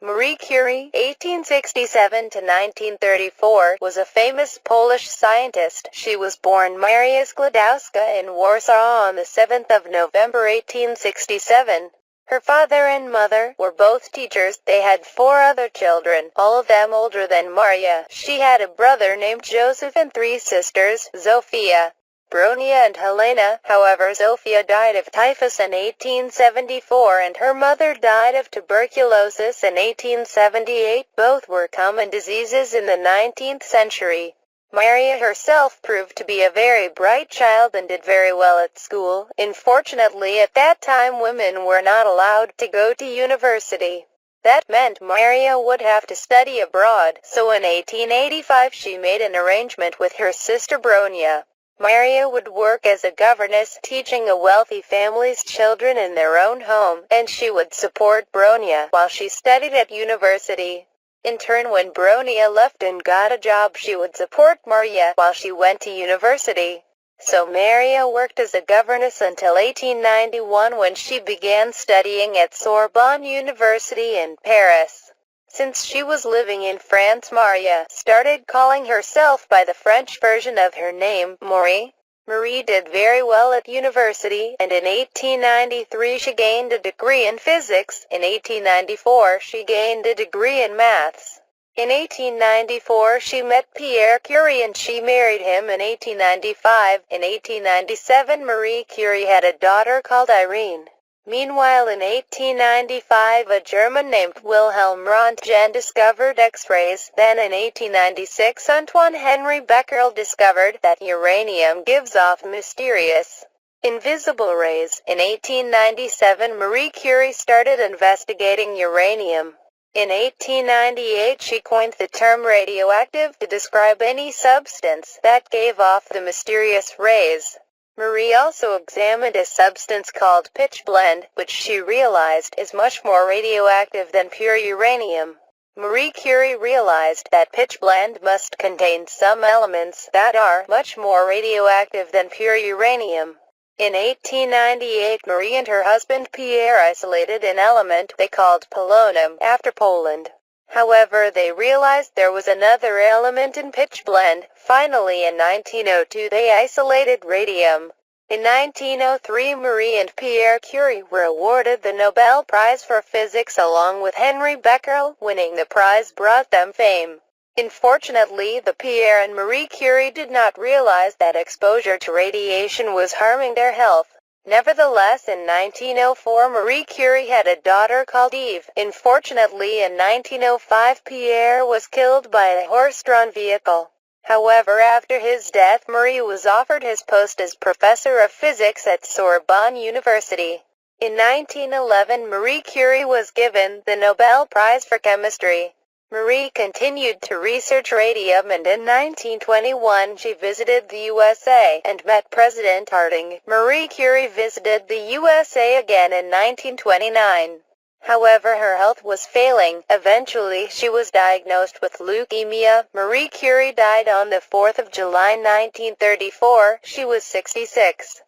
Marie Curie, 1867 to 1934, was a famous Polish scientist. She was born Maria Sklodowska in Warsaw on the 7th of November 1867. Her father and mother were both teachers. They had 4 other children, all of them older than Maria. She had a brother named Joseph and 3 sisters, Zofia, Bronia and Helena. However, Zofia died of typhus in 1874 and her mother died of tuberculosis in 1878. Both were common diseases in the 19th century. Maria herself proved to be a very bright child and did very well at school. Unfortunately, at that time women were not allowed to go to university. That meant Maria would have to study abroad, so in 1885 she made an arrangement with her sister Bronia. Maria would work as a governess, teaching a wealthy family's children in their own home, and she would support Bronia while she studied at university. In turn, when Bronia left and got a job, she would support Maria while she went to university. So Maria worked as a governess until 1891 when she began studying at Sorbonne University in Paris. Since she was living in France, Maria started calling herself by the French version of her name, Marie. Marie did very well at university, and in 1893 she gained a degree in physics. In 1894 she gained a degree in maths. In 1894 she met Pierre Curie and she married him in 1895. In 1897 Marie Curie had a daughter called Irene. Meanwhile, in 1895 a German named Wilhelm Röntgen discovered X-rays. Then in 1896 Antoine Henry Becquerel discovered that uranium gives off mysterious, invisible rays. In 1897 Marie Curie started investigating uranium. In 1898 she coined the term radioactive to describe any substance that gave off the mysterious rays. Marie also examined a substance called pitchblende, which she realized is much more radioactive than pure uranium. Marie Curie realized that pitchblende must contain some elements that are much more radioactive than pure uranium. In 1898 Marie and her husband Pierre isolated an element they called polonium after Poland. However, they realized there was another element in pitchblende. Finally, in 1902 they isolated radium. In 1903 Marie and Pierre Curie were awarded the Nobel Prize for Physics along with Henry Becquerel. Winning the prize brought them fame. Unfortunately, the Pierre and Marie Curie did not realize that exposure to radiation was harming their health. Nevertheless, in 1904 Marie Curie had a daughter called Eve. Unfortunately, in 1905 Pierre was killed by a horse-drawn vehicle. However, after his death Marie was offered his post as professor of physics at Sorbonne University. In 1911 Marie Curie was given the Nobel Prize for Chemistry. Marie continued to research radium and in 1921 she visited the USA and met President Harding. Marie Curie visited the USA again in 1929. However, her health was failing. Eventually, she was diagnosed with leukemia. Marie Curie died on the 4th of July 1934. She was 66.